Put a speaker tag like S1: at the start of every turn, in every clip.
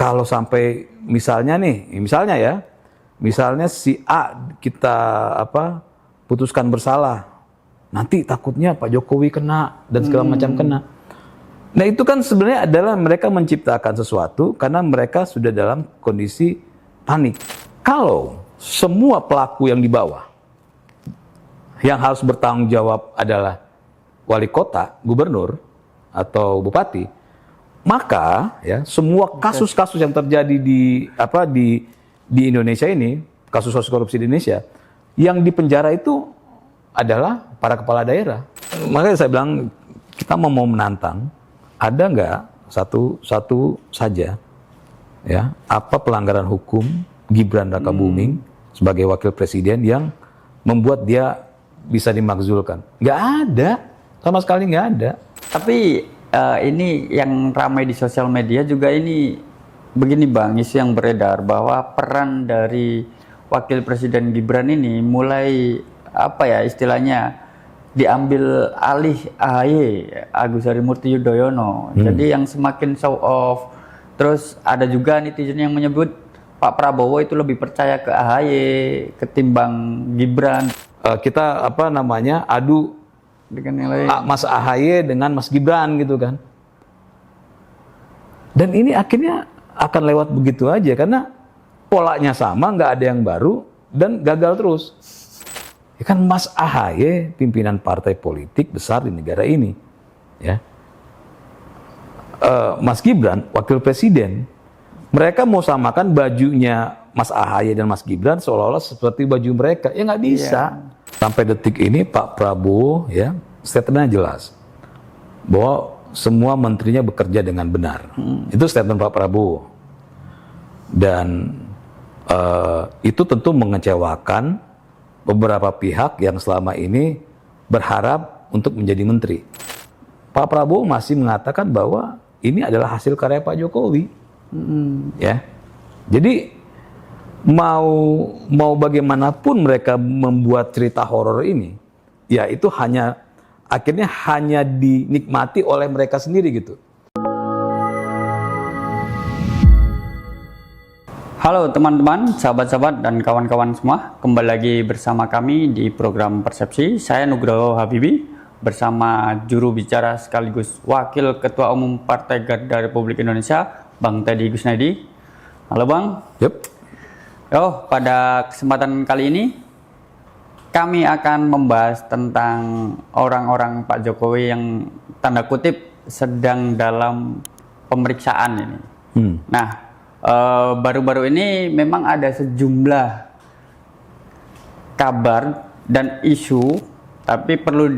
S1: kalau sampai misalnya si A kita putuskan bersalah, nanti takutnya Pak Jokowi kena dan segala macam kena. Nah itu kan sebenarnya adalah mereka menciptakan sesuatu karena mereka sudah dalam kondisi panik. Kalau semua pelaku yang di bawah yang harus bertanggung jawab adalah wali kota, gubernur atau bupati, maka ya semua kasus-kasus yang terjadi di Indonesia ini, kasus-kasus korupsi di Indonesia, yang dipenjara itu adalah para kepala daerah. Makanya saya bilang kita mau menantang, ada nggak satu saja ya apa pelanggaran hukum Gibran Rakabuming sebagai wakil presiden yang membuat dia bisa dimakzulkan? Nggak ada, sama sekali nggak ada.
S2: Tapi ini yang ramai di sosial media juga ini begini Bang, isu yang beredar bahwa peran dari wakil presiden Gibran ini mulai istilahnya diambil alih AHY, Agus Harimurti Yudhoyono. Jadi yang semakin show off. Terus ada juga netizen yang menyebut Pak Prabowo itu lebih percaya ke AHY ketimbang Gibran. Kita adu dengan yang lain.
S1: Mas AHY dengan Mas Gibran gitu kan. Dan ini akhirnya akan lewat begitu aja karena polanya sama, nggak ada yang baru dan gagal terus. Ya kan Mas AHY pimpinan partai politik besar di negara ini, ya. Mas Gibran wakil presiden. Mereka mau samakan bajunya Mas AHY dan Mas Gibran seolah-olah seperti baju mereka, ya nggak bisa. Sampai detik ini Pak Prabowo ya statementnya jelas bahwa semua menterinya bekerja dengan benar. Itu statement Pak Prabowo. Dan itu tentu mengecewakan beberapa pihak yang selama ini berharap untuk menjadi menteri. Pak Prabowo masih mengatakan bahwa ini adalah hasil karya Pak Jokowi. Ya, jadi mau bagaimanapun mereka membuat cerita horor ini, ya itu akhirnya hanya dinikmati oleh mereka sendiri gitu.
S2: Halo teman-teman, sahabat-sahabat dan kawan-kawan semua, kembali lagi bersama kami di program Persepsi. Saya Nugroho Habibi bersama juru bicara sekaligus Wakil Ketua Umum Partai Garda Republik Indonesia, Bang Teddy Gusnadi. Halo Bang.
S1: Yep.
S2: Pada kesempatan kali ini kami akan membahas tentang orang-orang Pak Jokowi yang tanda kutip sedang dalam pemeriksaan ini. Nah, baru-baru ini memang ada sejumlah kabar dan isu, tapi perlu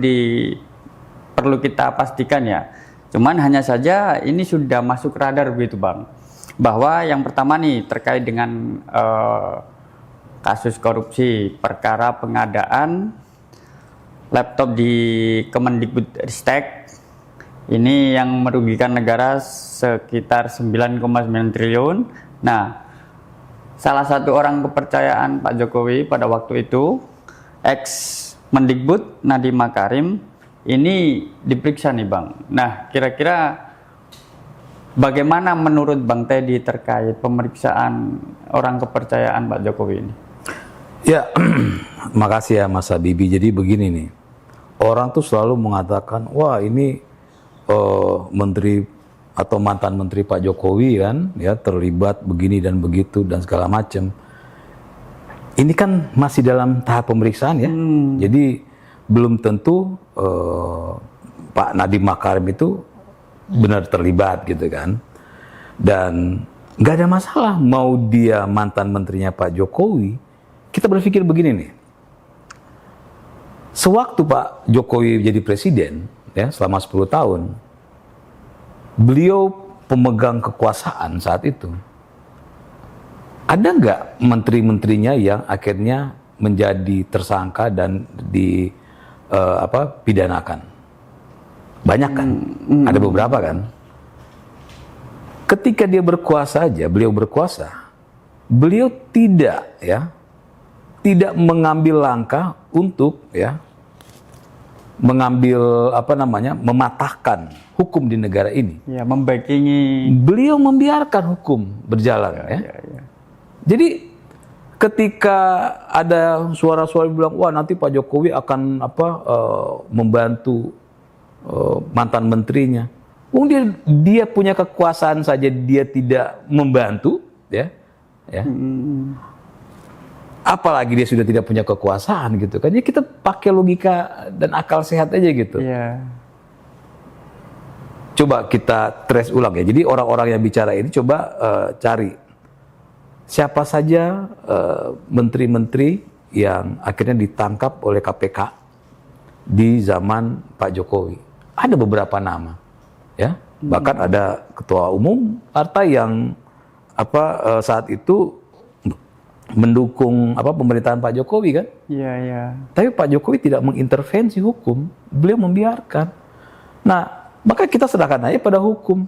S2: kita pastikan ya. Cuman hanya saja ini sudah masuk radar begitu Bang. Bahwa yang pertama nih terkait dengan kasus korupsi perkara pengadaan laptop di Kemendikbudristek ini yang merugikan negara sekitar 9,9 triliun. Nah, salah satu orang kepercayaan Pak Jokowi pada waktu itu, ex Mendikbud Nadiem Makarim, ini diperiksa nih Bang. Nah, kira-kira bagaimana menurut Bang Teddy terkait pemeriksaan orang kepercayaan Pak Jokowi ini?
S1: Ya, makasih ya Mas Habibi. Jadi begini nih, orang tuh selalu mengatakan, wah ini menteri atau mantan menteri Pak Jokowi kan, ya terlibat begini dan begitu dan segala macam. Ini kan masih dalam tahap pemeriksaan ya, jadi belum tentu Pak Nadiem Makarim itu benar terlibat gitu kan. Dan nggak ada masalah mau dia mantan menterinya Pak Jokowi. Kita berpikir begini nih, sewaktu Pak Jokowi jadi presiden ya selama 10 tahun, beliau pemegang kekuasaan saat itu. Ada nggak menteri-menterinya yang akhirnya menjadi tersangka dan pidanakan? Banyak kan? Ada beberapa kan? Ketika dia berkuasa aja, beliau tidak mengambil langkah untuk mengambil mematahkan hukum di negara ini.
S2: Ya, membackingi.
S1: Beliau membiarkan hukum berjalan. Jadi ketika ada suara-suara bilang, wah nanti Pak Jokowi akan membantu mantan menterinya. Dia punya kekuasaan saja dia tidak membantu, ya. Apalagi dia sudah tidak punya kekuasaan gitu kan. Ya kita pakai logika dan akal sehat aja gitu.
S2: Yeah.
S1: Coba kita trace ulang ya. Jadi orang-orang yang bicara ini coba cari siapa saja menteri-menteri yang akhirnya ditangkap oleh KPK di zaman Pak Jokowi. Ada beberapa nama, ya. Bahkan ada ketua umum partai yang saat itu mendukung pemerintahan Pak Jokowi kan?
S2: Iya.
S1: Tapi Pak Jokowi tidak mengintervensi hukum, beliau membiarkan. Nah, maka kita serahkan aja pada hukum.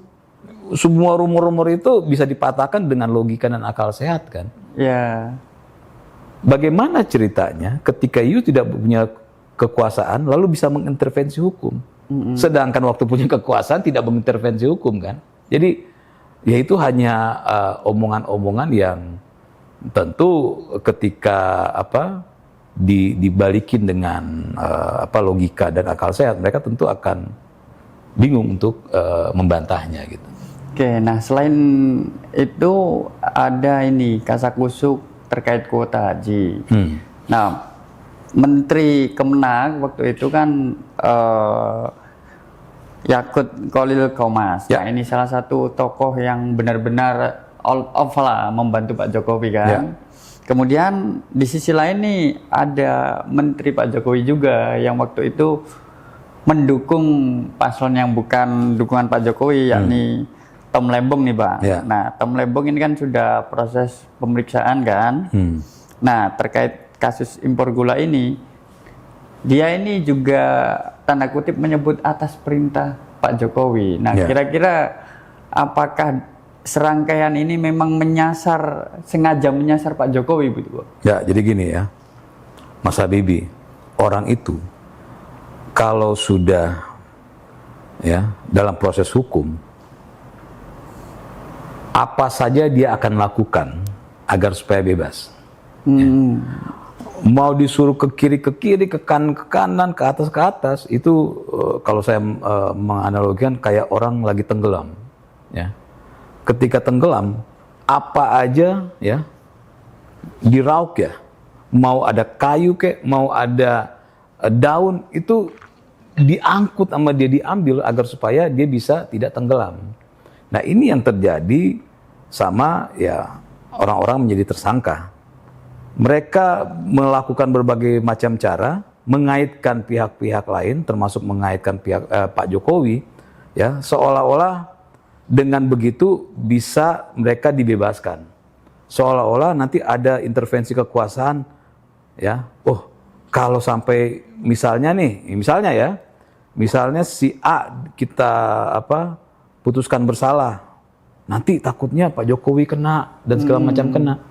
S1: Semua rumor-rumor itu bisa dipatahkan dengan logika dan akal sehat kan?
S2: Iya.
S1: Bagaimana ceritanya ketika you tidak punya kekuasaan lalu bisa mengintervensi hukum? Sedangkan waktu punya kekuasaan tidak mengintervensi hukum kan? Jadi ya itu hanya omongan-omongan yang tentu ketika dibalikin dengan logika dan akal sehat, mereka tentu akan bingung untuk membantahnya gitu.
S2: Oke, nah selain itu ada ini kasakusuk terkait kuota haji. Nah, Menteri Kemenak waktu itu kan Yakut Khalil Qomas.
S1: Ya.
S2: Nah, ini salah satu tokoh yang benar-benar all of lah membantu Pak Jokowi kan.
S1: Ya.
S2: Kemudian di sisi lain nih ada Menteri Pak Jokowi juga yang waktu itu mendukung paslon yang bukan dukungan Pak Jokowi, yakni Tom Lembong nih Bang.
S1: Ya.
S2: Nah, Tom Lembong ini kan sudah proses pemeriksaan kan. Nah, terkait kasus impor gula ini, dia ini juga tanda kutip menyebut atas perintah Pak Jokowi. Nah, kira-kira apakah serangkaian ini memang sengaja menyasar Pak Jokowi begitu?
S1: Ya, jadi gini ya, Mas Habibie, orang itu kalau sudah ya dalam proses hukum, apa saja dia akan lakukan agar supaya bebas. Mau disuruh ke kiri, ke kanan, ke atas, itu kalau saya menganalogikan kayak orang lagi tenggelam, ya. Ketika tenggelam, apa aja ya diraup ya, mau ada kayu mau ada daun itu diangkut sama dia, diambil agar supaya dia bisa tidak tenggelam. Nah ini yang terjadi sama ya orang-orang menjadi tersangka. Mereka melakukan berbagai macam cara, mengaitkan pihak-pihak lain, termasuk mengaitkan pihak Pak Jokowi, ya seolah-olah dengan begitu bisa mereka dibebaskan. Seolah-olah nanti ada intervensi kekuasaan, ya. Oh, kalau sampai misalnya si A kita putuskan bersalah, nanti takutnya Pak Jokowi kena dan segala macam kena.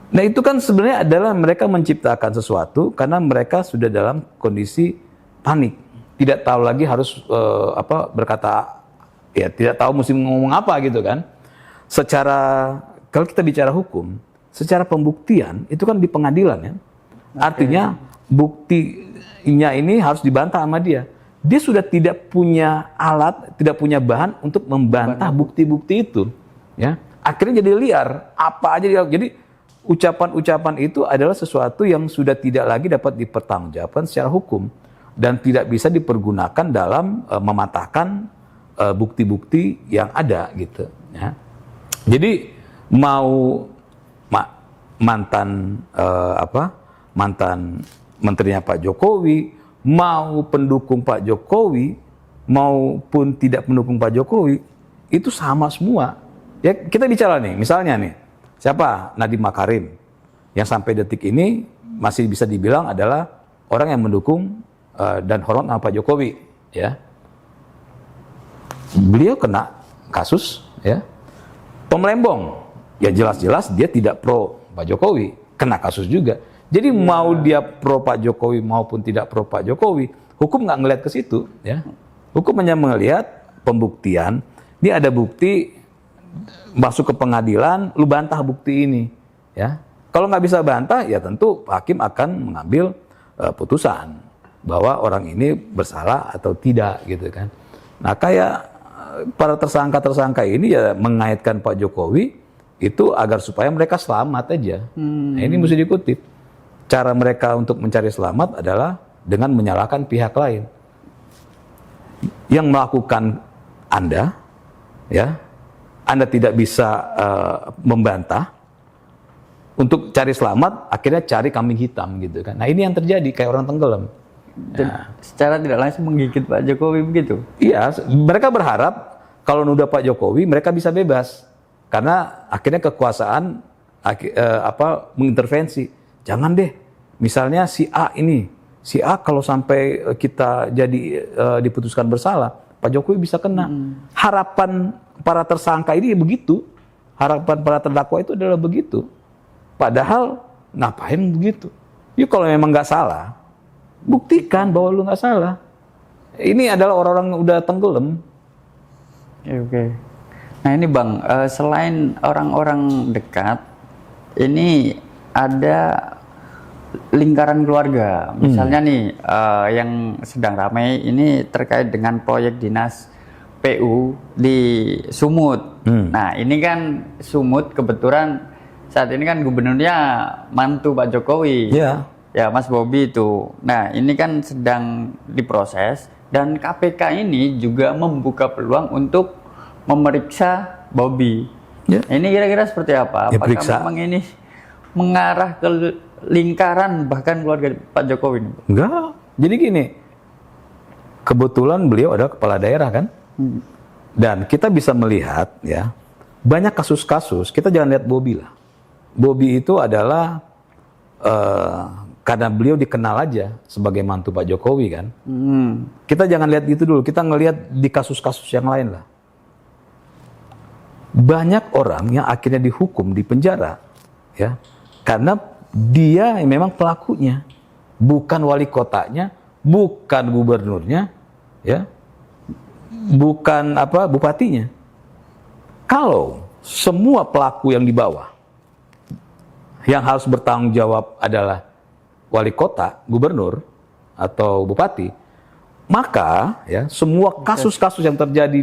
S1: Nah itu kan sebenarnya adalah mereka menciptakan sesuatu karena mereka sudah dalam kondisi panik, tidak tahu lagi harus berkata. Ya tidak tahu mesti ngomong apa gitu kan. Secara kalau kita bicara hukum, secara pembuktian itu kan di pengadilan ya. Artinya buktinya ini harus dibantah sama dia. Dia sudah tidak punya alat, tidak punya bahan untuk membantah bukti-bukti itu, ya. Akhirnya jadi liar, apa aja dia. Jadi ucapan-ucapan itu adalah sesuatu yang sudah tidak lagi dapat dipertanggungjawabkan secara hukum dan tidak bisa dipergunakan dalam mematahkan bukti-bukti yang ada gitu ya. Jadi mau mantan menterinya Pak Jokowi, mau pendukung Pak Jokowi maupun tidak pendukung Pak Jokowi itu sama semua. Ya kita bicara nih, misalnya nih, siapa Nadiem Makarim yang sampai detik ini masih bisa dibilang adalah orang yang mendukung dan hormat sama Pak Jokowi, ya. Beliau kena kasus, ya. Tom Lembong, ya jelas-jelas dia tidak pro Pak Jokowi, kena kasus juga. Jadi mau dia pro Pak Jokowi maupun tidak pro Pak Jokowi, Hukum nggak ngelihat ke situ, ya. Hukum hanya melihat pembuktian. Ini ada bukti masuk ke pengadilan, lu bantah bukti ini, ya. Kalau nggak bisa bantah, ya tentu hakim akan mengambil putusan bahwa orang ini bersalah atau tidak, gitu kan. Nah, kayak para tersangka-tersangka ini ya mengaitkan Pak Jokowi itu agar supaya mereka selamat aja. Nah, ini mesti dikutip. Cara mereka untuk mencari selamat adalah dengan menyalahkan pihak lain. Yang melakukan Anda, ya, Anda tidak bisa membantah. Untuk cari selamat, akhirnya cari kambing hitam gitu kan. Nah, ini yang terjadi kayak orang tenggelam.
S2: Dan secara tidak langsung menggigit Pak Jokowi begitu.
S1: Iya, mereka berharap kalau nuduh Pak Jokowi mereka bisa bebas karena akhirnya kekuasaan mengintervensi. Jangan deh, misalnya si A ini, si A kalau sampai kita jadi diputuskan bersalah, Pak Jokowi bisa kena. Harapan para tersangka ini begitu, harapan para terdakwa itu adalah begitu. Padahal ngapain begitu? Yuk kalau memang nggak salah, buktikan bahwa lu nggak salah. Ini adalah orang-orang udah tenggelam.
S2: Oke. Nah ini Bang, selain orang-orang dekat, ini ada lingkaran keluarga. Misalnya nih, yang sedang ramai ini terkait dengan proyek dinas PU di Sumut. Nah ini kan Sumut kebetulan saat ini kan gubernurnya mantu Pak Jokowi.
S1: Iya.
S2: Ya Mas Bobi itu. Nah ini kan sedang diproses dan KPK ini juga membuka peluang untuk memeriksa Bobi.
S1: Ya.
S2: Ini kira-kira seperti apa?
S1: Ya,
S2: Apakah
S1: periksa.
S2: memang ini mengarah ke lingkaran bahkan keluarga Pak Jokowi ini?
S1: Enggak. Jadi gini, kebetulan beliau adalah kepala daerah kan, dan kita bisa melihat ya banyak kasus-kasus. Kita jangan lihat Bobi lah. Bobi itu adalah karena beliau dikenal aja sebagai mantu Pak Jokowi kan. Kita jangan lihat gitu dulu. Kita ngelihat di kasus-kasus yang lain lah. Banyak orang yang akhirnya dihukum di penjara, ya, karena dia yang memang pelakunya, bukan wali kotanya, bukan gubernurnya, ya, bukan bupatinya. Kalau semua pelaku yang di bawah yang harus bertanggung jawab adalah wali kota, gubernur, atau bupati, maka ya semua kasus-kasus yang terjadi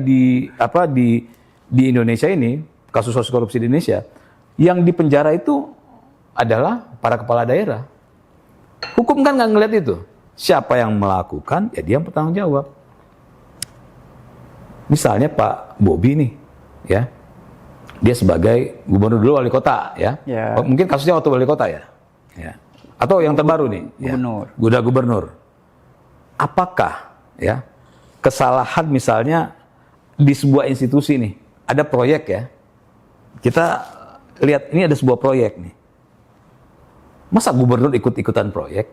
S1: di Indonesia ini, kasus-kasus korupsi di Indonesia, yang di penjara itu adalah para kepala daerah. Hukum kan nggak ngeliat itu. Siapa yang melakukan, ya dia yang bertanggung jawab. Misalnya Pak Bobi nih, ya, dia sebagai gubernur dulu wali kota, ya.
S2: Ya.
S1: Mungkin kasusnya waktu wali kota ya. Atau yang terbaru nih,
S2: Gubernur.
S1: ya. Udah gubernur. Apakah ya kesalahan misalnya di sebuah institusi nih, ada proyek ya. Kita lihat ini ada sebuah proyek nih. Masa gubernur ikut-ikutan proyek?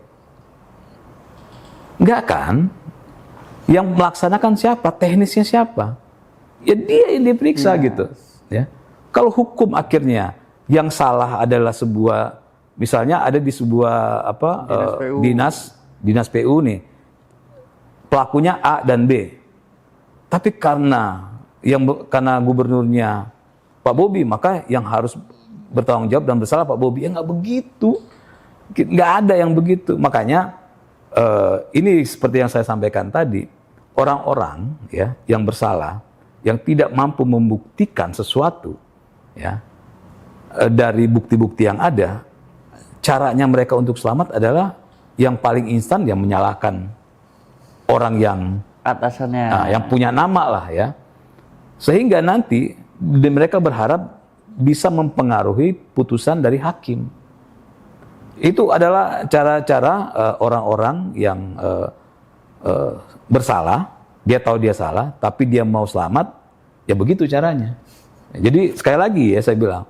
S1: Enggak kan? Yang melaksanakan siapa? Teknisnya siapa? Ya dia yang diperiksa gitu, ya. Kalau hukum akhirnya yang salah adalah sebuah, misalnya ada di sebuah dinas PU nih, pelakunya A dan B, tapi karena gubernurnya Pak Bobi, maka yang harus bertanggung jawab dan bersalah Pak Bobi. Ya nggak begitu, nggak ada yang begitu. Makanya ini seperti yang saya sampaikan tadi, orang-orang ya yang bersalah, yang tidak mampu membuktikan sesuatu, ya, dari bukti-bukti yang ada, caranya mereka untuk selamat adalah yang paling instan yang menyalahkan orang yang
S2: Atasannya.
S1: yang punya nama lah ya, sehingga nanti mereka berharap bisa mempengaruhi putusan dari hakim. Itu adalah cara-cara orang-orang yang bersalah, dia tahu dia salah, tapi dia mau selamat, ya begitu caranya. Jadi sekali lagi ya saya bilang,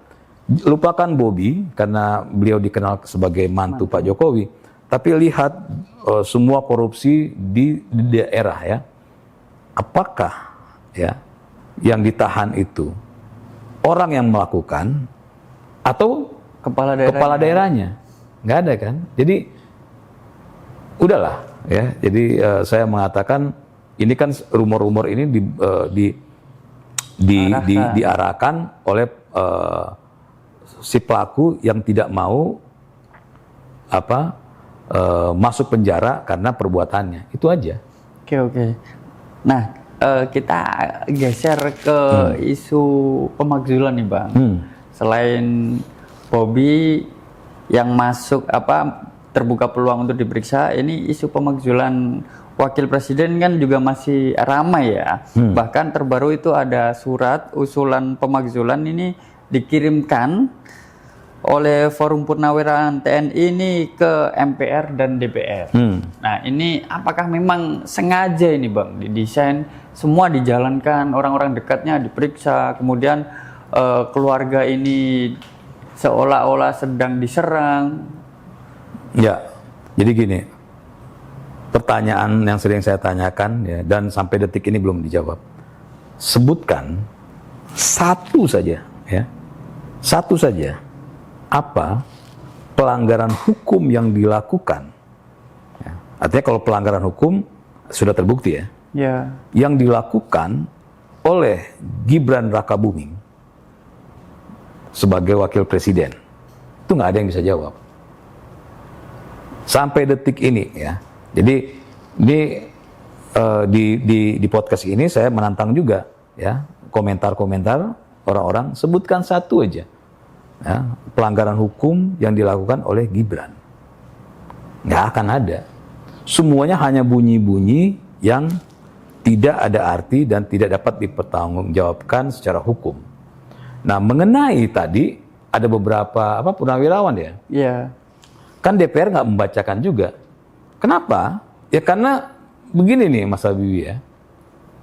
S1: lupakan Bobi karena beliau dikenal sebagai mantu Pak Jokowi, tapi lihat semua korupsi di daerah ya. Apakah ya yang ditahan itu orang yang melakukan atau kepala daerahnya? Nggak ada kan? Jadi udahlah, Ya, jadi saya mengatakan ini kan rumor-rumor ini diarahkan oleh si pelaku yang tidak mau masuk penjara karena perbuatannya. Itu aja.
S2: Oke. Nah, kita geser ke isu pemakzulan nih, Bang. Selain Bobby yang masuk terbuka peluang untuk diperiksa, ini isu pemakzulan wakil presiden kan juga masih ramai ya. Bahkan terbaru itu ada surat usulan pemakzulan ini dikirimkan oleh Forum Purnawirawan TNI ini ke MPR dan DPR. Nah, ini apakah memang sengaja ini, Bang, didesain semua dijalankan, orang-orang dekatnya diperiksa, kemudian keluarga ini seolah-olah sedang diserang?
S1: Ya, jadi gini, pertanyaan yang sering saya tanyakan ya, dan sampai detik ini belum dijawab. Sebutkan satu saja, ya, satu saja, apa pelanggaran hukum yang dilakukan. Ya, artinya kalau pelanggaran hukum sudah terbukti ya, yang dilakukan oleh Gibran Rakabuming sebagai wakil presiden, itu nggak ada yang bisa jawab. Sampai detik ini ya. Jadi ini di podcast ini saya menantang juga ya komentar-komentar orang-orang, sebutkan satu aja ya, pelanggaran hukum yang dilakukan oleh Gibran. Nggak akan ada. Semuanya hanya bunyi-bunyi yang tidak ada arti dan tidak dapat dipertanggungjawabkan secara hukum. Nah, mengenai tadi ada beberapa purnawirawan ya.
S2: Iya.
S1: Kan DPR nggak membacakan juga. Kenapa? Ya karena begini nih Mas Habibie ya.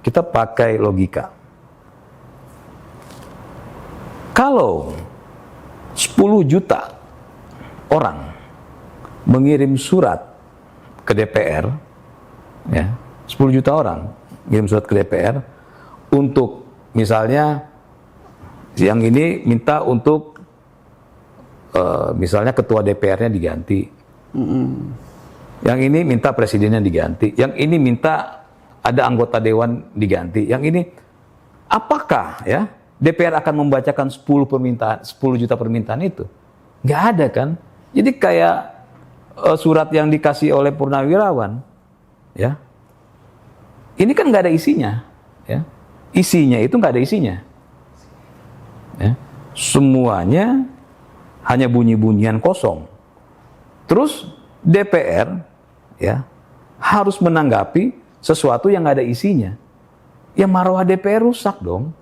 S1: Kita pakai logika. Kalau 10 juta orang mengirim surat ke DPR, ya, 10 juta orang mengirim surat ke DPR untuk misalnya yang ini minta untuk misalnya ketua DPR-nya diganti, yang ini minta presidennya diganti, yang ini minta ada anggota dewan diganti, yang ini, apakah ya DPR akan membacakan 10 juta permintaan itu? Nggak ada kan? Jadi kayak surat yang dikasih oleh purnawirawan, ya, ini kan nggak ada isinya, ya, isinya itu nggak ada isinya, ya, semuanya hanya bunyi-bunyian kosong. Terus DPR ya harus menanggapi sesuatu yang nggak ada isinya. Ya marwah DPR rusak dong,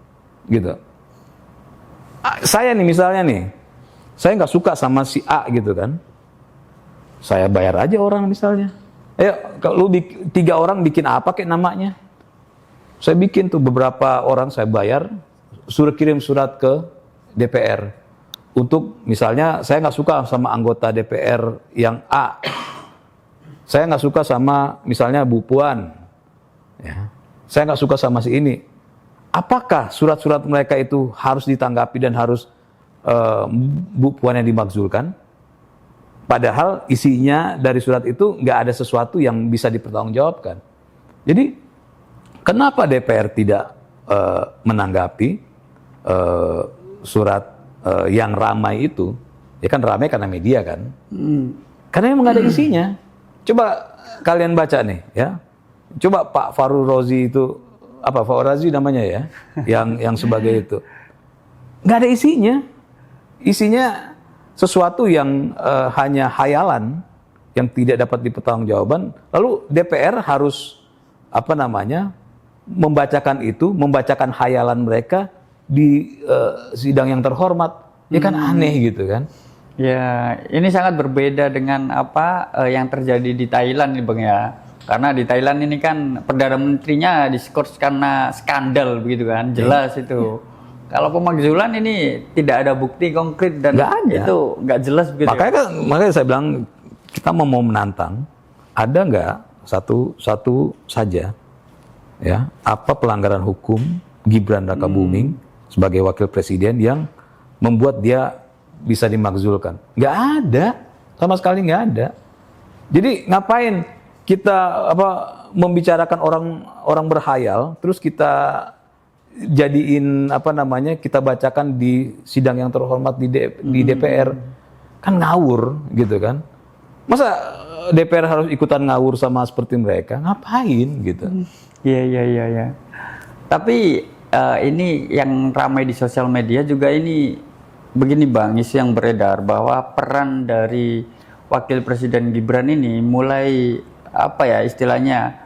S1: gitu. Saya nih misalnya nih, saya nggak suka sama si A gitu kan, saya bayar aja orang misalnya. Kalau 3 orang bikin apa kayak namanya, saya bikin tuh beberapa orang saya bayar, kirim surat ke DPR. Untuk misalnya saya nggak suka sama anggota DPR yang A, saya nggak suka sama misalnya Bu Puan, ya, saya nggak suka sama si ini. Apakah surat-surat mereka itu harus ditanggapi dan harus Bu Puan yang dimakzulkan? Padahal isinya dari surat itu nggak ada sesuatu yang bisa dipertanggungjawabkan. Jadi kenapa DPR tidak menanggapi surat yang ramai itu? Ya kan ramai karena media kan, karena memang nggak ada isinya. Coba kalian baca nih ya, coba Pak Fahru Rozi itu Fahru Rozi namanya ya, yang sebagai itu, nggak ada isinya sesuatu yang hanya hayalan yang tidak dapat dipertanggungjawabkan. Lalu DPR harus membacakan hayalan mereka di sidang yang terhormat, ya kan aneh gitu kan?
S2: Ya, ini sangat berbeda dengan yang terjadi di Thailand nih Bang ya. Karena di Thailand ini kan Perdana Menterinya diskors karena skandal begitu kan, jelas itu. Kalau pemakzulan ini tidak ada bukti konkret dan itu nggak jelas begitu.
S1: Makanya saya bilang kita mau menantang, ada nggak satu saja ya apa pelanggaran hukum Gibran Rakabuming sebagai wakil presiden yang membuat dia bisa dimakzulkan? Nggak ada, sama sekali nggak ada. Jadi ngapain kita membicarakan orang berhayal, terus kita jadiin kita bacakan di sidang yang terhormat di DPR, kan ngawur gitu kan. Masa DPR harus ikutan ngawur sama seperti mereka? Ngapain gitu?
S2: Iya. Tapi ini yang ramai di sosial media juga ini begini Bang, isu yang beredar bahwa peran dari Wakil Presiden Gibran ini mulai istilahnya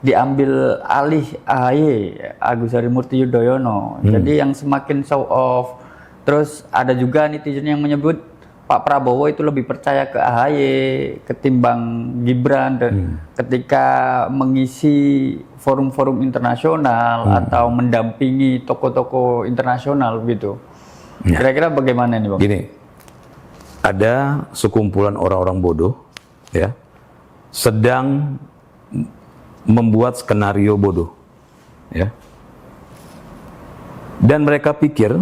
S2: diambil alih AHY, Agus Harimurti Yudhoyono. Jadi yang semakin show off. Terus ada juga netizen yang menyebut Pak Prabowo itu lebih percaya ke AHY ketimbang Gibran, dan ketika mengisi forum-forum internasional atau mendampingi tokoh-tokoh internasional gitu. Kira-kira bagaimana nih Bang?
S1: Gini, ada sekumpulan orang-orang bodoh ya sedang membuat skenario bodoh ya. Dan mereka pikir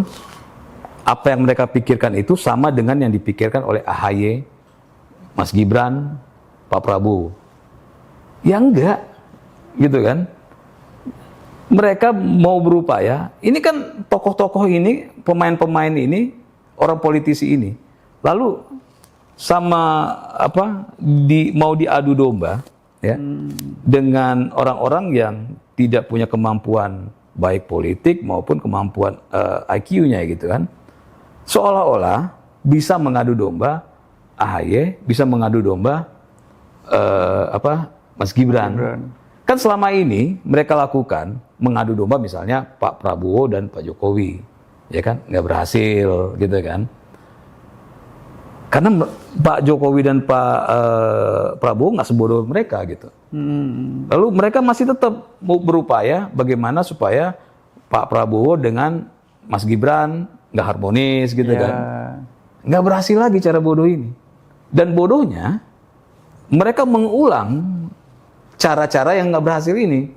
S1: apa yang mereka pikirkan itu sama dengan yang dipikirkan oleh AHY, Mas Gibran, Pak Prabowo. Ya enggak, gitu kan? Mereka mau berupaya. Ini kan tokoh-tokoh ini, pemain-pemain ini, orang politisi ini, lalu sama mau diadu domba, ya, dengan orang-orang yang tidak punya kemampuan baik politik maupun kemampuan IQ-nya, gitu kan? Seolah-olah bisa mengadu domba AHY, bisa mengadu domba Mas Gibran. Kan selama ini mereka lakukan mengadu domba misalnya Pak Prabowo dan Pak Jokowi, ya kan, nggak berhasil, gitu kan? Karena Pak Jokowi dan Pak Prabowo nggak sebodoh mereka, gitu. Lalu mereka masih tetap mau berupaya bagaimana supaya Pak Prabowo dengan Mas Gibran nggak harmonis, gitu kan? Nggak berhasil lagi cara bodoh ini. Dan bodohnya mereka mengulang cara-cara yang nggak berhasil ini.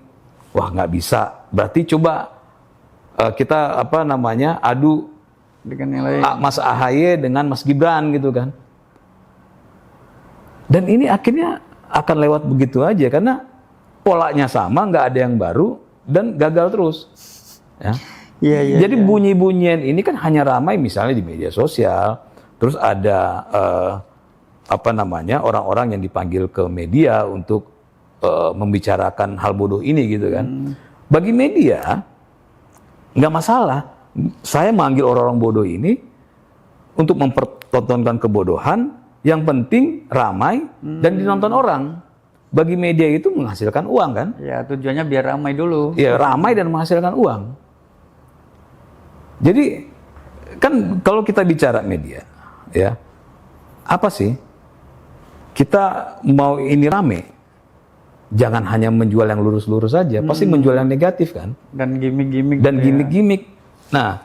S1: Wah, nggak bisa. Berarti coba kita adu
S2: dengan yang lain.
S1: Mas AHY dengan Mas Gibran, gitu kan? Dan ini akhirnya akan lewat begitu aja karena polanya sama, nggak ada yang baru dan gagal terus. Ya. Jadi bunyi-bunyian ini kan hanya ramai misalnya di media sosial, terus ada orang-orang yang dipanggil ke media untuk membicarakan hal bodoh ini, gitu kan. Bagi media nggak masalah, saya manggil orang-orang bodoh ini untuk mempertontonkan kebodohan, yang penting ramai dan ditonton orang. Bagi media itu menghasilkan uang, kan?
S2: Ya, tujuannya biar ramai dulu.
S1: Ya, ramai dan menghasilkan uang. Jadi kan kalau kita bicara media, ya, apa sih? Kita mau ini rame, jangan hanya menjual yang lurus-lurus saja, pasti menjual yang negatif, kan?
S2: Dan gimmick-gimmick.
S1: Dan gimmick-gimmick. Nah,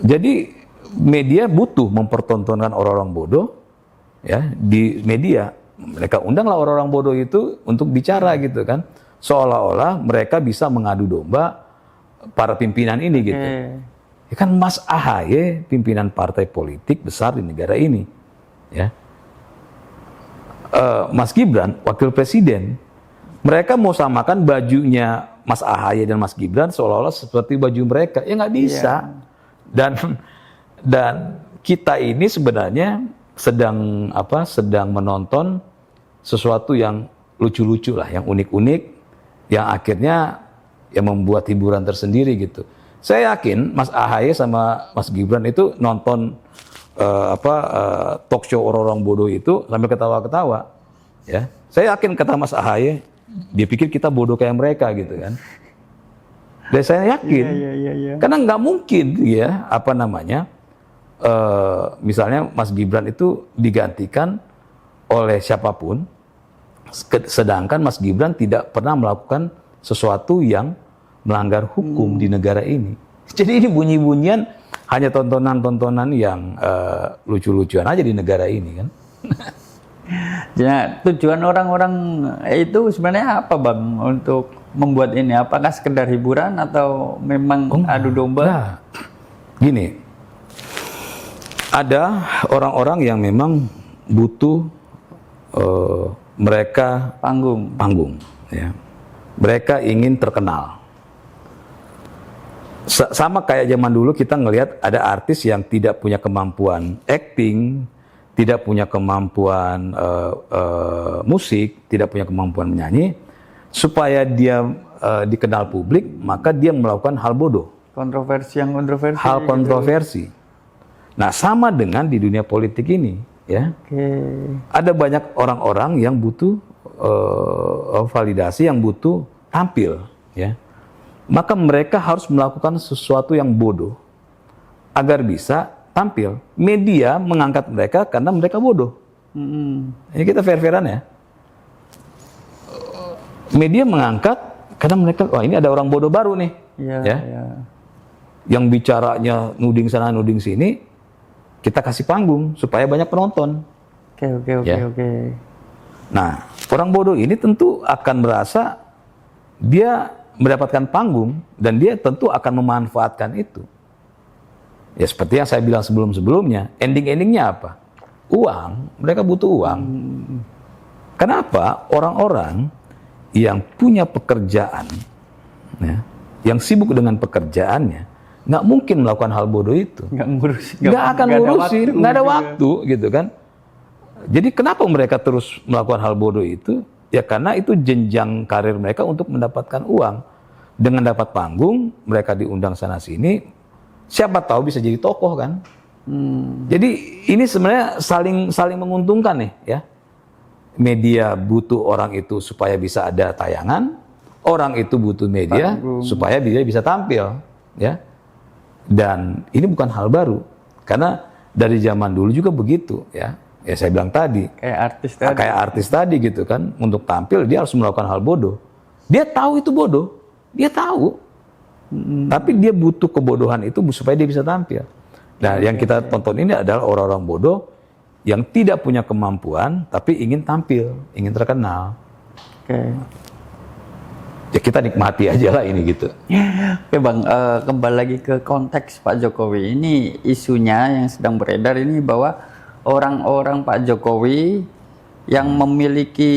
S1: jadi media butuh mempertontonkan orang-orang bodoh, ya, di media. Mereka undanglah orang-orang bodoh itu untuk bicara, gitu kan? Seolah-olah mereka bisa mengadu domba para pimpinan ini, gitu. Ya kan, Mas AHY pimpinan partai politik besar di negara ini, ya. Mas Gibran wakil presiden. Mereka mau samakan bajunya Mas AHY dan Mas Gibran seolah-olah seperti baju mereka. Ya nggak bisa. Dan kita ini sebenarnya sedang menonton sesuatu yang lucu-lucu lah, yang unik-unik, yang akhirnya yang membuat hiburan tersendiri, gitu. Saya yakin Mas AHY sama Mas Gibran itu nonton talk show orang-orang bodoh itu sambil ketawa-ketawa, ya. Saya yakin kata Mas AHY, dia pikir kita bodoh kayak mereka, gitu kan. Dan saya yakin, karena nggak mungkin, ya, misalnya Mas Gibran itu digantikan oleh siapapun, sedangkan Mas Gibran tidak pernah melakukan sesuatu yang melanggar hukum di negara ini. Jadi ini bunyi-bunyian hanya tontonan-tontonan yang lucu-lucuan aja di negara ini, kan.
S2: Ya, tujuan orang-orang itu sebenarnya apa, Bang, untuk membuat ini? Apakah sekedar hiburan atau memang adu domba?
S1: Nah, gini, ada orang-orang yang memang butuh mereka panggung, ya. Mereka ingin terkenal. Sama kayak zaman dulu kita ngelihat ada artis yang tidak punya kemampuan acting, tidak punya kemampuan musik, tidak punya kemampuan menyanyi, supaya dia dikenal publik, maka dia melakukan hal bodoh.
S2: Kontroversi.
S1: Hal kontroversi. Nah, sama dengan di dunia politik ini, ya. Ada banyak orang-orang yang butuh validasi, yang butuh tampil, ya. Maka mereka harus melakukan sesuatu yang bodoh agar bisa tampil. Media mengangkat mereka karena mereka bodoh. Ini kita fair-fairan ya. Media mengangkat karena mereka, wah ini ada orang bodoh baru nih, ya. Yang bicaranya nuding sana nuding sini, kita kasih panggung supaya banyak penonton.
S2: Oke.
S1: Nah, orang bodoh ini tentu akan merasa dia mendapatkan panggung dan dia tentu akan memanfaatkan itu. Ya seperti yang saya bilang sebelum-sebelumnya, ending-endingnya apa? Uang, mereka butuh uang. Kenapa? Orang-orang yang punya pekerjaan, ya, yang sibuk dengan pekerjaannya, nggak mungkin melakukan hal bodoh itu. Nggak akan ngurusin, nggak ada waktu gitu kan. Jadi kenapa mereka terus melakukan hal bodoh itu? Ya karena itu jenjang karir mereka untuk mendapatkan uang. Dengan dapat panggung, mereka diundang sana-sini, siapa tahu bisa jadi tokoh kan. Jadi ini sebenarnya saling menguntungkan nih ya. Media butuh orang itu supaya bisa ada tayangan, orang itu butuh media supaya dia bisa tampil, ya. Dan ini bukan hal baru, karena dari zaman dulu juga begitu, ya. Ya saya bilang tadi, kayak artis tadi gitu kan, untuk tampil dia harus melakukan hal bodoh. Dia tahu itu bodoh, dia tahu, tapi dia butuh kebodohan itu supaya dia bisa tampil. Nah, yang kita tonton ini adalah orang-orang bodoh yang tidak punya kemampuan, tapi ingin tampil, ingin terkenal. Ya kita nikmati aja lah ini gitu.
S2: Oke Bang, kembali lagi ke konteks Pak Jokowi. Ini isunya yang sedang beredar ini bahwa orang-orang Pak Jokowi yang memiliki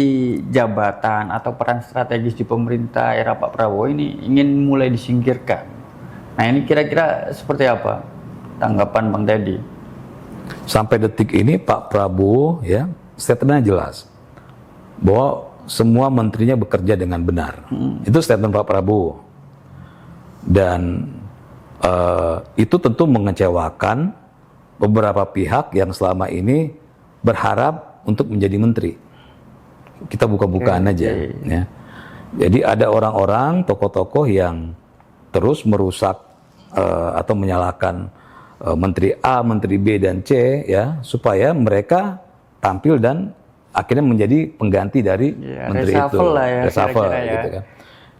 S2: jabatan atau peran strategis di pemerintah era Pak Prabowo ini ingin mulai disingkirkan. Nah ini kira-kira seperti apa tanggapan Bang Deddy?
S1: Sampai detik ini Pak Prabowo ya statementnya jelas bahwa semua menterinya bekerja dengan benar. Itu statement Pak Prabowo. Dan itu tentu mengecewakan beberapa pihak yang selama ini berharap untuk menjadi menteri. Kita buka-bukaan aja. Ya. Jadi ada orang-orang, tokoh-tokoh yang terus merusak atau menyalahkan menteri A, menteri B dan C, ya, supaya mereka tampil dan akhirnya menjadi pengganti dari menteri itu. Reshuffle ya, gitu kan.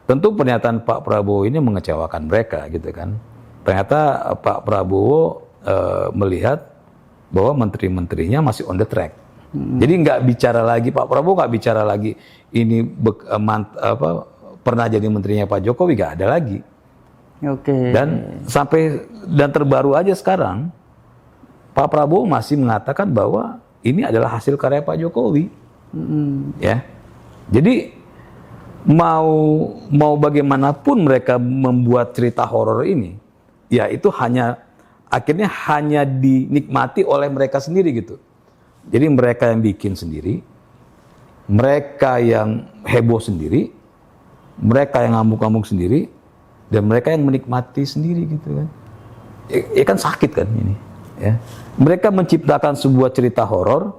S1: Tentu pernyataan Pak Prabowo ini mengecewakan mereka, gitu kan. Ternyata Pak Prabowo melihat bahwa menteri-menterinya masih on the track. Jadi nggak bicara lagi, Pak Prabowo nggak bicara lagi ini pernah jadi menterinya Pak Jokowi, nggak ada lagi. Dan terbaru aja sekarang Pak Prabowo masih mengatakan bahwa ini adalah hasil karya Pak Jokowi. Ya, jadi mau bagaimanapun mereka membuat cerita horor ini, ya itu akhirnya hanya dinikmati oleh mereka sendiri gitu. Jadi mereka yang bikin sendiri, mereka yang heboh sendiri, mereka yang ngamuk-ngamuk sendiri, dan mereka yang menikmati sendiri gitu kan. Ya kan sakit kan ini. Ya. Mereka menciptakan sebuah cerita horor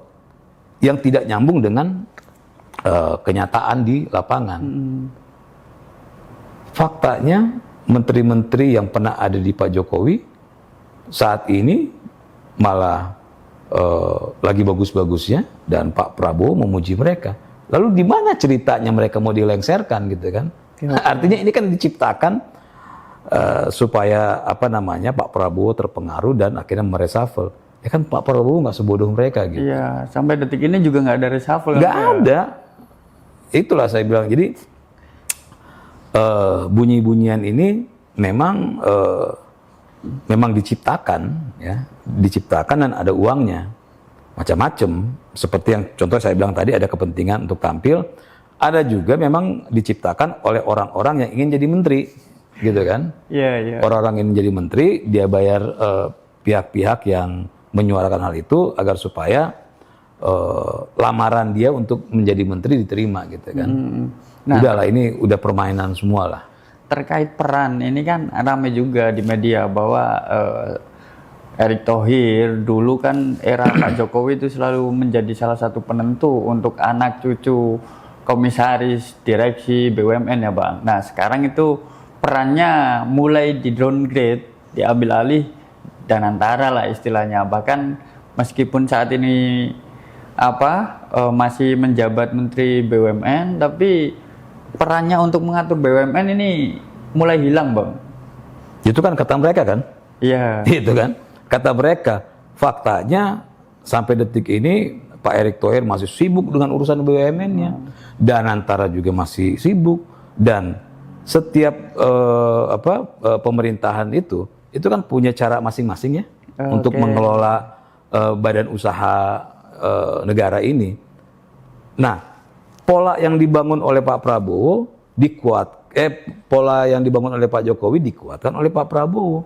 S1: yang tidak nyambung dengan kenyataan di lapangan. Faktanya menteri-menteri yang pernah ada di Pak Jokowi saat ini malah lagi bagus-bagusnya dan Pak Prabowo memuji mereka. Lalu di mana ceritanya mereka mau dilengserkan gitu kan? Artinya ini kan diciptakan supaya Pak Prabowo terpengaruh dan akhirnya mereshuffle. Ya kan Pak Prabowo nggak sebodoh mereka gitu.
S2: Iya, sampai detik ini juga nggak ada reshuffle.
S1: Nggak ada. Itulah saya bilang. Jadi bunyi-bunyian ini memang diciptakan, ya, diciptakan dan ada uangnya. macam-macam. Seperti yang contoh saya bilang tadi, ada kepentingan untuk tampil. Ada juga memang diciptakan oleh orang-orang yang ingin jadi menteri, gitu kan?
S2: Iya.
S1: Orang-orang ingin jadi menteri, dia bayar pihak-pihak yang menyuarakan hal itu agar supaya lamaran dia untuk menjadi menteri diterima, gitu kan?
S2: Nah,
S1: Udahlah, ini udah permainan semua lah.
S2: terkait peran ini kan ramai juga di media bahwa Erick Thohir dulu kan era Pak Jokowi itu selalu menjadi salah satu penentu untuk anak cucu komisaris direksi BUMN ya Bang. Nah sekarang itu perannya mulai di downgrade, diambil alih Danantara lah istilahnya. Bahkan meskipun saat ini masih menjabat Menteri BUMN, tapi perannya untuk mengatur BUMN ini mulai hilang Bang.
S1: Itu kan kata mereka kan?
S2: Iya.
S1: Itu kan kata mereka. Faktanya sampai detik ini Pak Erick Thohir masih sibuk dengan urusan BUMN-nya, Danantara juga masih sibuk, dan setiap pemerintahan itu kan punya cara masing-masing ya untuk mengelola badan usaha negara ini. Nah, pola yang dibangun oleh Pak Prabowo pola yang dibangun oleh Pak Jokowi dikuatkan oleh Pak Prabowo.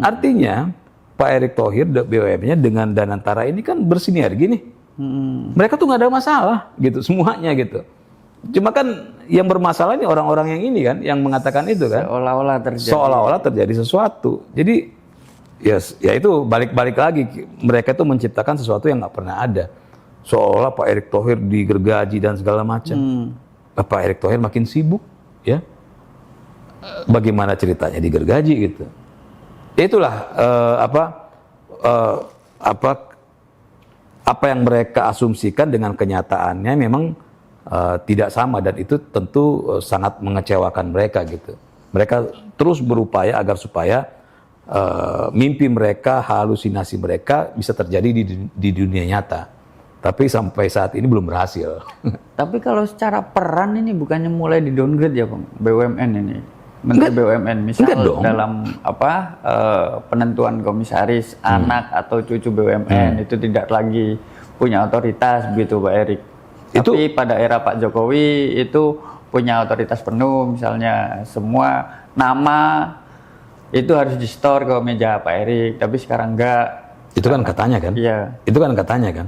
S1: Artinya Pak Erick Thohir BUMN-nya dengan Danantara ini kan bersinergi nih. Mereka tuh nggak ada masalah gitu semuanya gitu. Cuma kan yang bermasalah ini orang-orang yang ini kan yang mengatakan itu kan seolah-olah terjadi sesuatu. Jadi ya itu balik-balik lagi, mereka itu menciptakan sesuatu yang nggak pernah ada. Seolah Pak Erick Thohir digergaji dan segala macam. Pak Erick Thohir makin sibuk ya. Bagaimana ceritanya digergaji gitu. Itulah apa yang mereka asumsikan dengan kenyataannya memang tidak sama, dan itu tentu sangat mengecewakan mereka gitu. Mereka terus berupaya agar supaya mimpi mereka, halusinasi mereka bisa terjadi di dunia nyata. Tapi sampai saat ini belum berhasil.
S2: Tapi kalau secara peran ini bukannya mulai di downgrade ya Bang, BUMN ini? Menteri BUMN misal dalam penentuan komisaris anak atau cucu BUMN itu tidak lagi punya otoritas begitu Pak Erick. Tapi pada era Pak Jokowi itu punya otoritas penuh, misalnya semua nama itu harus di store ke meja Pak Erick, tapi sekarang enggak.
S1: Itu kan katanya kan?
S2: Iya.
S1: Itu kan katanya kan?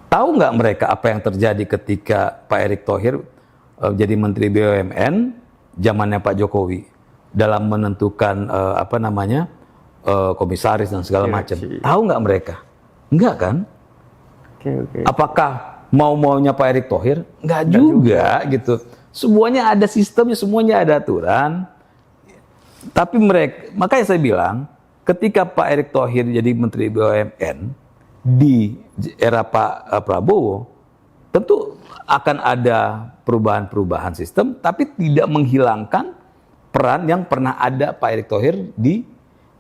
S1: Tahu nggak mereka apa yang terjadi ketika Pak Erick Thohir jadi Menteri BUMN zamannya Pak Jokowi dalam menentukan komisaris dan segala macam? Tahu nggak mereka? Enggak kan?
S2: Oke.
S1: Apakah mau-maunya Pak Erick Thohir? Enggak juga gitu. Semuanya ada sistemnya, semuanya ada aturan. Tapi makanya saya bilang, ketika Pak Erick Thohir jadi Menteri BUMN di era Pak Prabowo, tentu akan ada perubahan-perubahan sistem, tapi tidak menghilangkan peran yang pernah ada Pak Erick Thohir di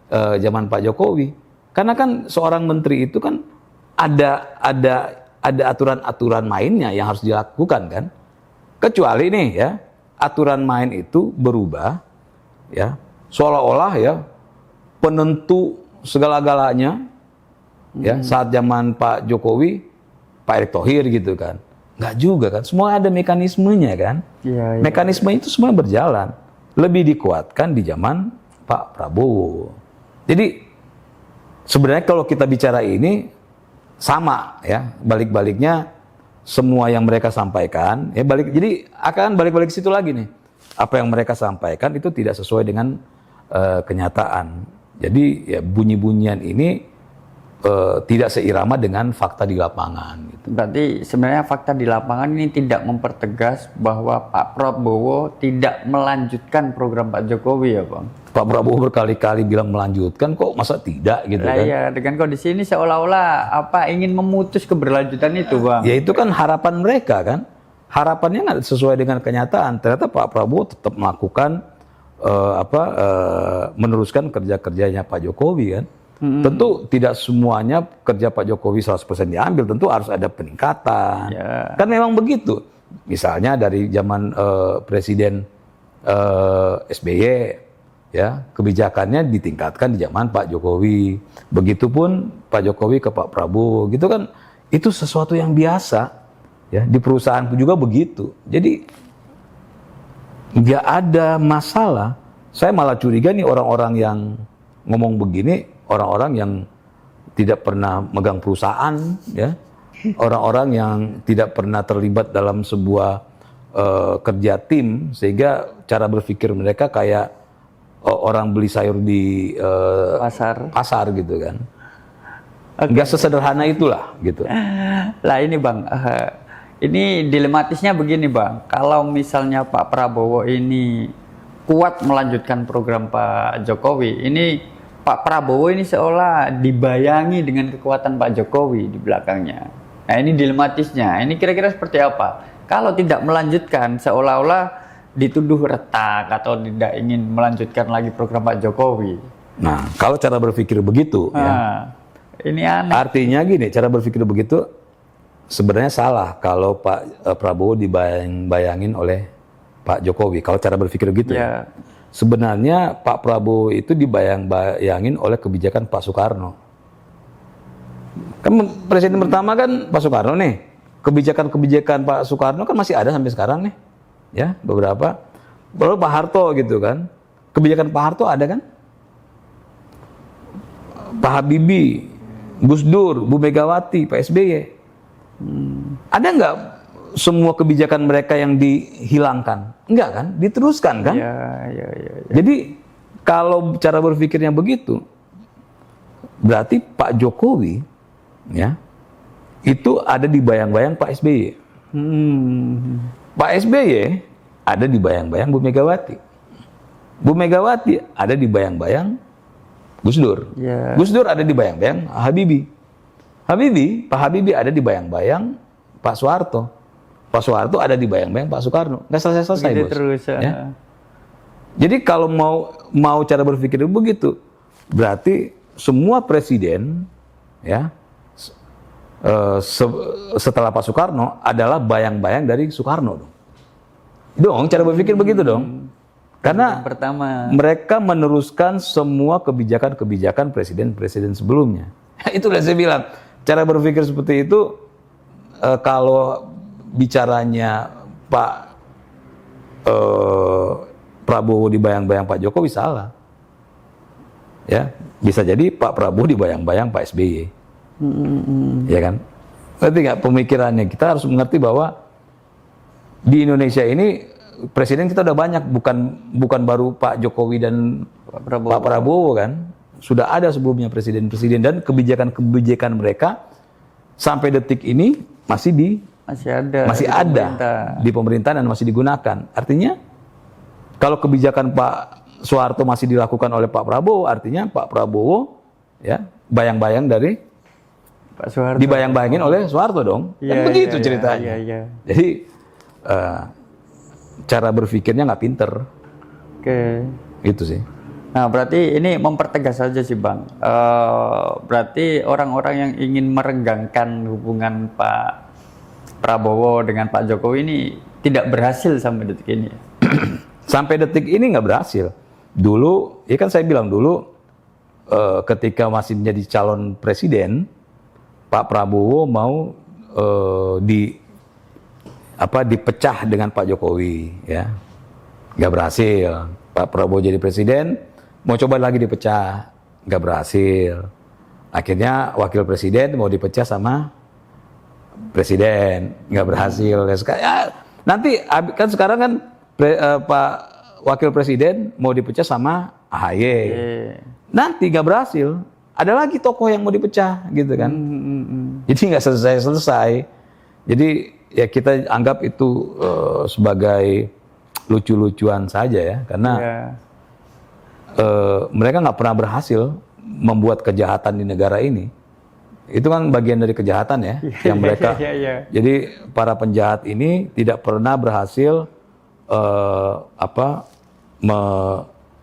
S1: zaman Pak Jokowi. Karena kan seorang menteri itu kan ada aturan-aturan mainnya yang harus dilakukan kan. Kecuali nih ya, aturan main itu berubah ya, seolah-olah ya penentu segala-galanya ya saat zaman Pak Jokowi, Pak Erick Thohir gitu kan. Nggak juga kan, semua ada mekanismenya kan.
S2: Iya.
S1: Mekanisme itu semua berjalan. Lebih dikuatkan di zaman Pak Prabowo. Jadi sebenarnya kalau kita bicara ini sama ya, balik-baliknya semua yang mereka sampaikan ya jadi akan balik-balik situ lagi nih. Apa yang mereka sampaikan itu tidak sesuai dengan kenyataan. Jadi ya bunyi-bunyian ini tidak seirama dengan fakta di lapangan gitu.
S2: Berarti sebenarnya fakta di lapangan ini tidak mempertegas bahwa Pak Prabowo tidak melanjutkan program Pak Jokowi ya Bang?
S1: Pak Prabowo berkali-kali bilang melanjutkan, kok masa tidak gitu kan?
S2: Iya, dengan kondisi ini seolah-olah ingin memutus keberlanjutan itu Bang.
S1: Ya itu kan harapan mereka kan? Harapannya nggak sesuai dengan kenyataan. Ternyata Pak Prabowo tetap melakukan meneruskan kerja-kerjanya Pak Jokowi kan? Tentu tidak semuanya kerja Pak Jokowi 100% diambil, tentu harus ada peningkatan.
S2: Yeah.
S1: Kan memang begitu. Misalnya dari zaman Presiden SBY, ya kebijakannya ditingkatkan di zaman Pak Jokowi. Begitupun Pak Jokowi ke Pak Prabowo, gitu kan. itu sesuatu yang biasa, ya, di perusahaanku juga begitu. Jadi nggak ada masalah. Saya malah curiga nih orang-orang yang ngomong begini, orang-orang yang tidak pernah megang perusahaan, ya, orang-orang yang tidak pernah terlibat dalam sebuah kerja tim, sehingga cara berpikir mereka kayak orang beli sayur di pasar gitu kan. Nggak sesederhana itulah gitu.
S2: Lah ini Bang, ini dilematisnya begini Bang, kalau misalnya Pak Prabowo ini kuat melanjutkan program Pak Jokowi, ini Pak Prabowo ini seolah dibayangi dengan kekuatan Pak Jokowi di belakangnya. Nah ini dilematisnya, ini kira-kira seperti apa? Kalau tidak melanjutkan, seolah-olah dituduh retak atau tidak ingin melanjutkan lagi program Pak Jokowi.
S1: Nah, kalau cara berpikir begitu, ya,
S2: ini aneh.
S1: Artinya gini, cara berpikir begitu sebenarnya salah kalau Pak Prabowo dibayang-bayangin oleh Pak Jokowi. Kalau cara berpikir begitu, ya. Sebenarnya Pak Prabowo itu dibayang-bayangin oleh kebijakan Pak Soekarno. Kan presiden pertama kan Pak Soekarno nih. Kebijakan-kebijakan Pak Soekarno kan masih ada sampai sekarang nih, ya, beberapa. Lalu Pak Harto gitu kan, kebijakan Pak Harto ada kan, Pak Habibie, Gus Dur, Bu Megawati, Pak SBY, ada nggak semua kebijakan mereka yang dihilangkan? Enggak kan, diteruskan kan?
S2: Ya.
S1: Jadi kalau cara berpikirnya begitu, berarti Pak Jokowi, ya, itu ada di bayang-bayang Pak SBY. Pak SBY ada di bayang-bayang Bu Megawati. Bu Megawati ada di bayang-bayang Gus Dur.
S2: Yeah.
S1: Gus Dur ada di bayang-bayang Habibie. Pak Habibie ada di bayang-bayang Pak Soeharto. Pak Soeharto ada di bayang-bayang Pak Soekarno. Nggak selesai-selesai, Bos.
S2: Terus,
S1: ya. Jadi kalau mau cara berpikir begitu, berarti semua presiden, ya, setelah Pak Soekarno adalah bayang-bayang dari Soekarno dong cara berpikir begitu dong, karena
S2: pertama
S1: mereka meneruskan semua kebijakan-kebijakan presiden-presiden sebelumnya. Itulah saya bilang, cara berpikir seperti itu kalau bicaranya Pak Prabowo dibayang-bayang Pak Jokowi salah, ya, bisa jadi Pak Prabowo dibayang-bayang Pak SBY. Ya kan? Ngerti nggak pemikirannya? Kita harus mengerti bahwa di Indonesia ini presiden kita udah banyak, bukan baru Pak Jokowi dan Pak Prabowo kan? Sudah ada sebelumnya presiden-presiden, dan kebijakan-kebijakan mereka sampai detik ini masih ada di pemerintahan dan masih digunakan. Artinya kalau kebijakan Pak Soeharto masih dilakukan oleh Pak Prabowo, artinya Pak Prabowo, ya, bayang-bayang dari
S2: Pak Soeharto.
S1: Dibayang-bayangin oleh Soeharto dong. Kan begitu ceritanya. Jadi cara berpikirnya nggak pinter.
S2: Oke.
S1: Itu sih.
S2: Nah berarti ini mempertegas saja sih Bang. Berarti orang-orang yang ingin merenggangkan hubungan Pak Prabowo dengan Pak Jokowi ini tidak berhasil sampai detik ini.
S1: Sampai detik ini nggak berhasil. Dulu, ya kan saya bilang dulu, ketika masih menjadi calon presiden, Pak Prabowo mau dipecah dengan Pak Jokowi, ya, nggak berhasil. Pak Prabowo jadi presiden, mau coba lagi dipecah, nggak berhasil. Akhirnya wakil presiden mau dipecah sama presiden, nggak berhasil. Ya, nanti kan sekarang kan Pak wakil presiden mau dipecah sama AHY, nanti nggak berhasil. Ada lagi tokoh yang mau dipecah gitu kan. Jadi nggak selesai-selesai. Jadi ya kita anggap itu sebagai lucu-lucuan saja ya, karena mereka nggak pernah berhasil membuat kejahatan di negara ini. Itu kan bagian dari kejahatan ya, yang mereka. Jadi para penjahat ini tidak pernah berhasil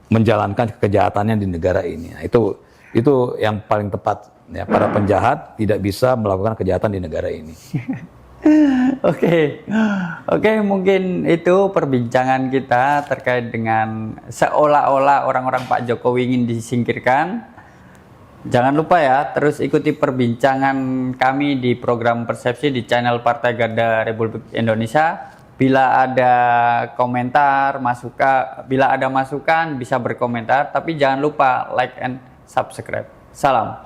S1: menjalankan kejahatannya di negara ini. Nah, itu yang paling tepat ya, para penjahat tidak bisa melakukan kejahatan di negara ini.
S2: Oke, mungkin itu perbincangan kita terkait dengan seolah-olah orang-orang Pak Jokowi ingin disingkirkan. Jangan lupa ya, terus ikuti perbincangan kami di program Persepsi di channel Partai Garda Republik Indonesia. Bila ada komentar, bila ada masukan bisa berkomentar, tapi jangan lupa like and subscribe. Salam.